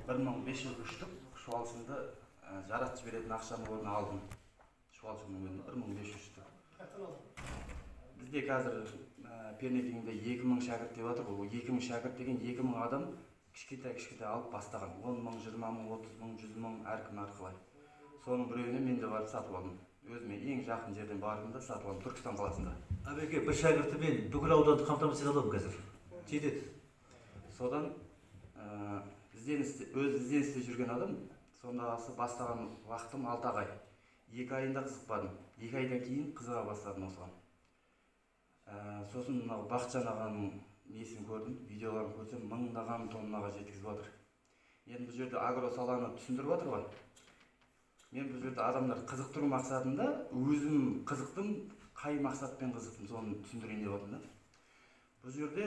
1500 штук шуалшымды жаратып беретін ақшамы орын алдым. Шуалшымның өзінде 1500 штук. Бізде қазір пернетингде 2000 шәкірт деп жатыр. Ол 2000 шәкірт деген 2000 адам кішкентай алып бастаған. 10 мың, 20 мың, 30 мың, 100 мың әркім әрқылай. Соның біреуіне мен де барып сатып алдым. Өзіме ең жақын жерден бардым да сатып алдым, Түркістан қаласында. Әбеке, бір шәкірті мен бүкіл ауданды қамтамасыз ете аламын қазір. Жетеді. Содан өз ізденісте жүрген адам, сонда бастаған уақытым 6 ай. 2 айында қызықпадым. 2 айдан кейін қызыға бастадым осыған. Сосын Бақытжан ағаның несін көрдім, видеоларын көрсем, мыңдаған тоннаға жеткізіп жатыр. Енді бұл жерде агро саланы түсіндіріп жатыр ғой. Мен бұл жерде адамдар қызықтыру мақсатында өзім қызықтым, қай мақсатпен қызықтым, соны түсіндірейін деп отырмын да. Бұл жерде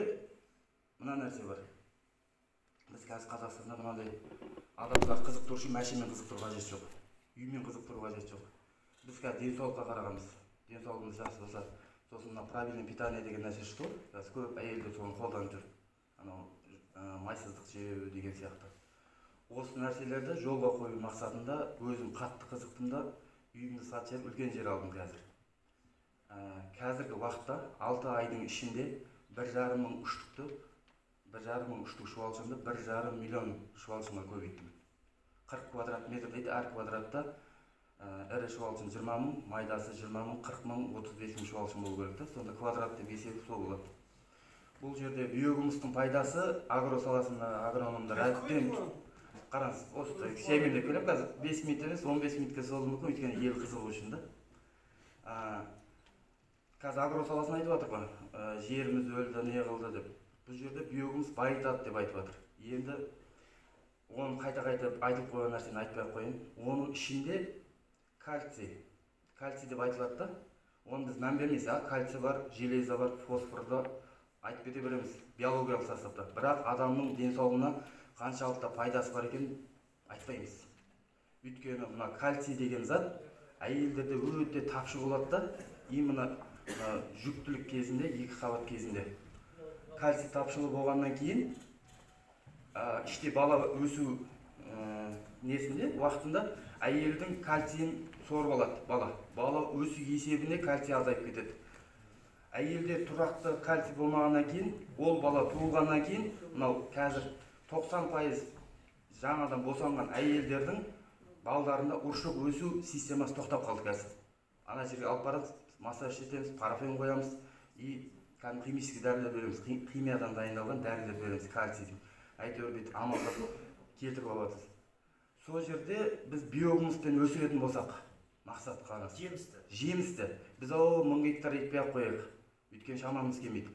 мына нәрсе бар. Біз қазір Қазақстанда мынандай адамдар қызықтыру үшін машинамен қызықтыру қажет жоқ. Үймен қызықтыру қажет жоқ. Біз қазір денсаулыққа қарағанбыз. Денсаулығымыз жақсы болса, сосын правильный питание деген нәрсе шықты ғой. Қазір көп әйелдер соны қолданып жүр. Майсыздық жеу деген сияқты. Осы нәрселерді жолға қою мақсатында өзім қатты қызықтым да үйімді сатып үлкен жер алдым қазір. Қазіргі уақытта 6 айдың ішінде 1,5 мың үштікті, 1,5 мың үштік шуалшымды 1,5 миллион шуалшымға көбейттім. 40 квадрат метр дейді, әр квадратта ірі шуалшым 20 мың, майдасы 20 мың, 40 мың, 35 мың шуалшым болу керек та, сонда квадрат деп есебі сол болады. Бұл жерде биогумустың пайдасы агро саласында агрономдар әдеттен қараңыз, осы семен деп келем, қазір 5 минут емес, 15 минутқа созылуы мүмкін, өйткені ел қызығы үшін да. Қазір агро саласын айтып жатыр ғой, жеріміз өлді, не қылды деп. Бұл жерде биогумус байытады деп айтып жатыр. Енді оны қайта-қайта айтып қойған нәрсені айтпай қойын. Оның ішінде кальций деп айтылады да. Оны біз мән бермейміз, кальций бар, железа бар, фосфорда айтып кете береміз биологиялық составта. Бірақ адамның денсаулығына қаншалықты пайдасы бар екен айтпаймыз. Өйткені мына кальций деген зат әйелдерде өте тапшы болады да, именно жүктілік кезінде, 2 қабат кезінде. Кальций тапшылы болғаннан кейін іште бала өсу несінде, уақытында әйелдің кальцийін сорып алады бала. Бала өсу есебінде кальций азайып кетеді. Әйелде тұрақты кальций болмағаннан кейін, ол бала туылғаннан кейін, мынау қазір 90% жаңадан босанған әйелдердің балдарында ұршық өсу системасы тоқтап қалды қазір. Ана жерге алып барамыз, массаж етеміз, парафин қоямыз и химический дәрілер береміз, химиядан дайындалған дәрілер береміз, кальций. Әйтеуір бүйтіп амалдап кетіріп алатыз. Сол жерде біз биогумуспен өсіретін болсақ, мақсат қағаз. Жемісті. Біз 1000 гектар екпей-ақ қояйық. Өйткені шамамыз келмейді.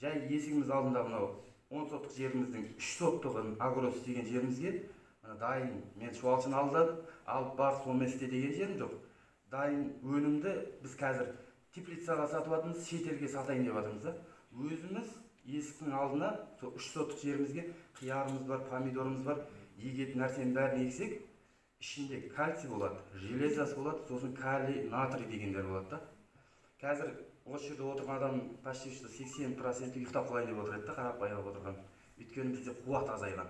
Жай есігіміз алдында мынау 10 соттық жеріміздің 3 соттығын агрос деген жерімізге дайын, мен шуалшыны алып бар, сонымен істе деген жерім жоқ. Дайын өнімді біз қазір теплицаға сатып жатырмыз, шетелге сатайын деп жатырмыз да. Өзіміз есіктің алдына 3 соттық жерімізге қиярымыз бар, помидорымыз бар, егетін нәрсенің бәрін ексек, ішінде кальций болады, железасы болады, сосын калий, натрий дегендер болады да. Қазір осы жерде отырған адам почти 80% ұйықтап қалайын деп отыр еді да, қарап байғап отырған. Өйткені бізде қуат азайған.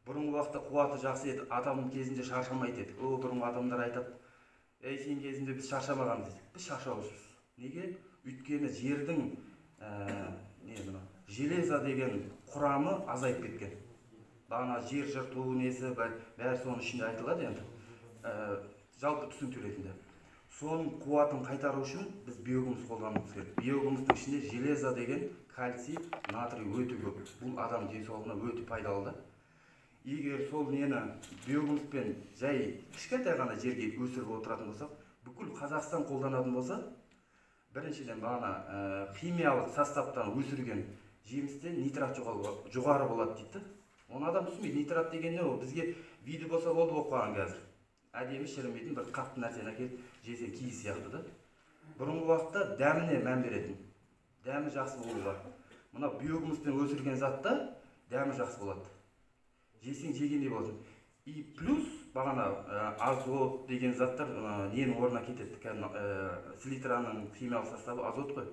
Бұрынғы уақытта қуаты жақсы еді, атамның кезінде шаршамайды еді. Бұрынғы адамдар айтады, сен кезінде біз шаршамағанбыз дейді. Біз шаршаусыз. Неге? Өйткені жердің железа деген құрамы азайып кеткен. Бағана жер жырту несі бәрі соның ішінде айтылады енді. Жалпы түсінікті ретінде. Соның қуатын қайтару үшін біз биогумус қолдануымыз керек. Биогумустың ішінде железа деген кальций, натрий өте көп. Бұл адам денсаулығына өте пайдалы да. Егер сол нені биогумуспен жай кішкентай ғана жерге өсіріп отыратын болсақ, бүкіл Қазақстан қолданатын болса, біріншіден бағана химиялық составтан өсірген жемісте нитрат жоғары болады дейді. Оны адам түсінбейді. Нитрат деген не ол? Бізге виді болса болды болып қалған қазір. Әдемі шірімейтін бір қатты нәрсені әкеліп жесең киіз сияқты да. Бұрынғы уақытта дәміне мән беретін. Дәмі жақсы болуға. Мына биогумуспен өсірген затта дәмі жақсы болады. Жесең жегендей болсын. И плюс бағана азот деген заттар ненің орнына кетеді. Селитраның химиялық составы азот қой.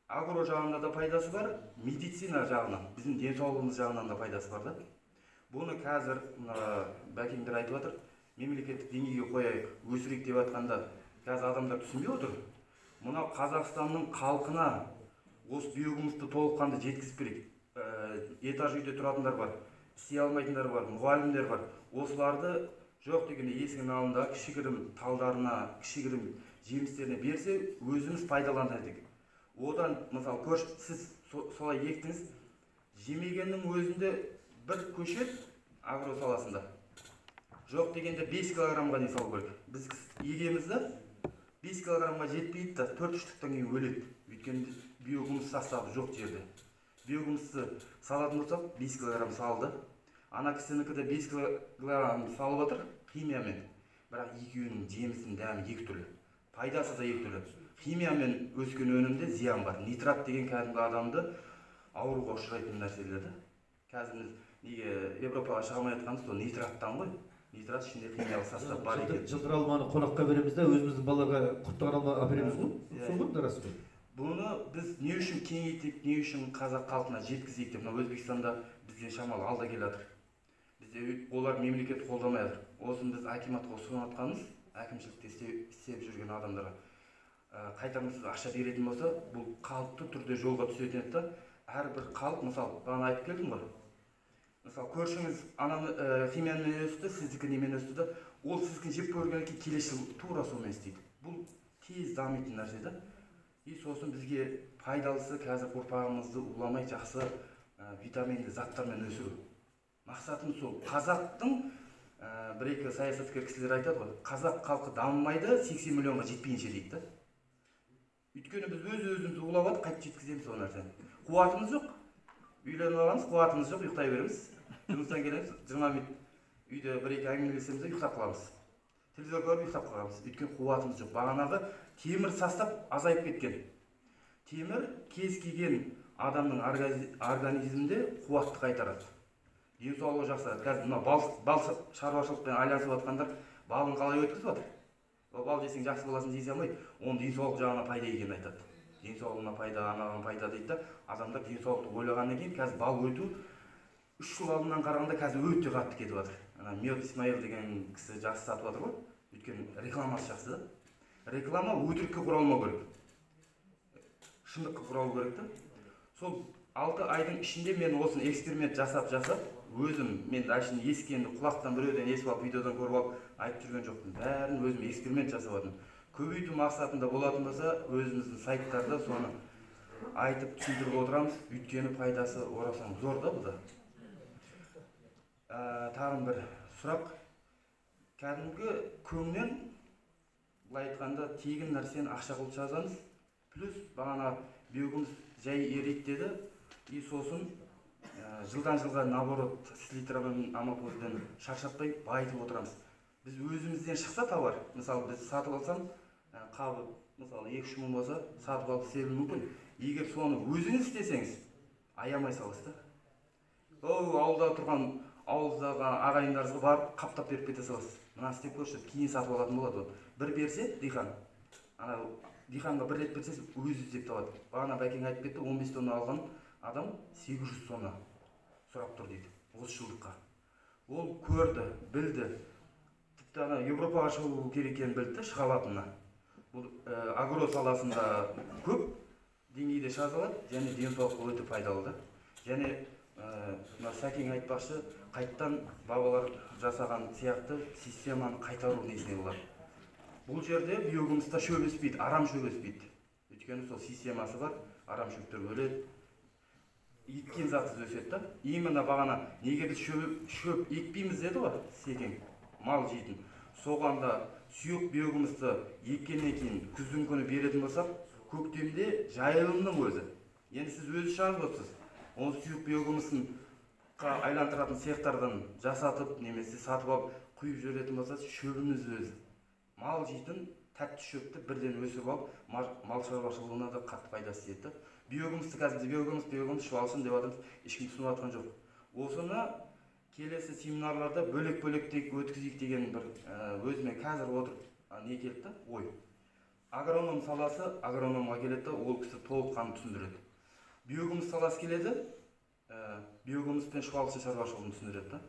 Агро жағында да пайдасы бар, медицина жағынан, біздің денсаулығымыз жағынан да пайдасы бар да. Бұны қазір бәкеңдер айтып жатыр, мемлекеттік деңгейге қояйық, өсірейік деп жатқанда қазір адамдар түсінбей отыр. Мынау Қазақстанның халқына осы биогумусты толыққанды жеткізіп берейік. Этаж үйде тұратындар бар, істей алмайтындар бар, мұғалімдер бар. Осыларды жоқ дегенде есігінің алдында кішігірім талдарына, кішігірім жемістеріне берсе, өзіміз пайдаланайық. Одан, мысалы, көрші, сіз солай ектіңіз, жемегеннің өзінде бір көшет агро саласында. Жоқ дегенде 5 килограммға дейін салу керек. Біз егемізді 5 килограммға жетпейді да 4-3-тіктен кейін өледі. Өйткені биогумус составы жоқ жерде. Биогумусты салатын болсақ 5 килограмм салды. Ана кісінікі де 5 килограмм салып отыр химиямен. Бірақ екеуінің жемісінің дәмі екі түрлі. Пайдасы да екі түрлі. Химиямен өскен өнімде зиян бар. Нитрат деген кәдімгі адамды ауруға ұшырайтын нәрселерді. Қазір біз неге Европаға шыға алмай жатқанымыз сол нитраттан ғой. Нитрат ішінде химиялық состав бар екен. Жылтыр алманы қонаққа береміз да, өзіміздің балаға құрттаған алма әпереміз ғой. Сол ғой, рас қой. Бұны біз не үшін кеңейтіп, не үшін қазақ халқына жеткізейік деп, мына Өзбекстанда бізден шамалы алда келе жатыр. Бізде олар мемлекет қолдамай жатыр. Осын біз акиматқа ұсынып жатқанымыз, әкімшілікте істеп жүрген адамдарға қайтарымсыз ақша беретін болса, бұл қалыпты түрде жолға түсетін еді да, әрбір халық, мысалы, бағана айтып келдім ғой. Мысалы, көршіңіз химиямен өсті, сіздікі немен өсті да, ол сіздің жеп көргеннен кейін келесі жыл тура сонымен істейді. Бұл тез дамитын нәрсе да. И сосын бізге пайдалысы қазір ұрпағымызды уламай жақсы витаминді заттармен өсіру. Мақсатымыз сол. Қазақтың бір-екі саясаткер кісілер айтады ғой, қазақ халқы дамымайды, 80 миллионға жетпейінше дейді. Өйткені біз өз-өзімізді улап алып, қайтып жеткіземіз ол нәрсені. Қуатымыз жоқ. Үйленіп алғанбыз, қуатымыз жоқ, ұйықтай береміз. Жұмыстан келеміз, 20 минут үйде бір-екі әңгімелесеміз де ұйықтап қаламыз. Телевизор көріп ұйықтап қаламыз. Өйткені қуатымыз жоқ. Бағанағы темір состав азайып кеткен. Темір кез келген адамның организмінде қуатты қайтарады. Денсаулығы жақсарады. Қазір мына бал шаруашылықпен айланысып жатқандар балын қалай өткізіп жатыр? Бал жесең жақсы боласың дей алмай, оның денсаулық жағына пайда екенін айтады. Денсаулығына пайда, анаған пайда дейді да, адамдар денсаулықты ойлағаннан кейін қазір бал өту 3 жыл алдынан қарағанда қазір өте қатты кетіп жатыр. Мед Исмаил деген кісі жақсы сатып жатыр ғой. Өйткені рекламасы жақсы да. Реклама өтірікке құралмау керек. Шындыққа құралу керек та. Сол 6 айдың ішінде мен осыны эксперимент жасап, өзім мен әшін ескенді құлақтан біреуден естіп алып, видеодан көріп алып, айтып жүрген жоқпын. Бәрін өзім эксперимент жасап жатырмын. Көбейту мақсатында болатын болса, өзіміздің сайттарда соны айтып түсіндіріп отырамыз. Өйткені пайдасы орасан зор да бұда. Тағын бір сұрақ. Кәдімгі көңнен былай айтқанда тегін нәрсені ақша қылып жазамыз. Плюс бағана биогумус жай ерейді деді. И сосын жылдан жылға наоборот слитрамен амапозбен шаршатпай байытып отырамыз. Біз өзімізден шықса товар, мысалы біз сатып алсам, қабы мысалы 2-3 мың болса, сатып алып себу мүмкін. Егер соны өзіңіз істесеңіз, аямай саласыз да. Ауылда тұрған ауыздағы ағайындарыңызға барып қаптап беріп кете саласыз. Мына істеп көрші, кейін сатып алатын болады. Бір берсе, диқан. Диханға бір рет берсеңіз, өзі іздеп табады. Бағана бәкең айтып кетті, 15 тонна алған адам 800 тонна сұрап тұр дейді, 30 жылдыққа. Ол көрді, білді. Тіпті Европаға шығу керек екенін білді, шыға алатынына. Бұл агро саласында көп деңгейде жазылады, және денсаулыққа өте пайдалы да. Және Сәкең айтпақшы, қайттан бабалар жасаған сияқты системаны қайтару несіне болады. Бұл жерде биогумуста шөп өспейді, арам шөп өспейді. Өйткені сол системасы бар, арам шөптер өледі. Еккен затсыз өседі да. Именно бағана неге біз шөп екпейміз деді ғой, Сәкең, мал жейтін. Соғанда сүйек биогумусты еккеннен кейін күздің күні беретін болсақ, көктемде жайылымның өзі. Енді сіз өзі шығарып отырсыз. Оны сүйек биогумусын айландыратын цехтардан жасатып, немесе сатып алып құйып жіберетін болса, шөбіміз өзі. Мал жейтін тәтті шөпті бірден өсіріп алып, мал шаруашылығына да қатты пайдасы тиеді. Биогумусты қазір биогумус ішіп алсын деп адамыз ешкім түсініп жатқан жоқ. Осыны келесі семинарларда бөлек-бөлек өткізейік деген бір өзіме қазір отырып не келді да, ой. Агроном саласы агрономға келеді, ол кісі толыққанды түсіндіреді. Биогумус саласы келеді, биогумус пен шұбалшы шаруашылығын түсіндіреді.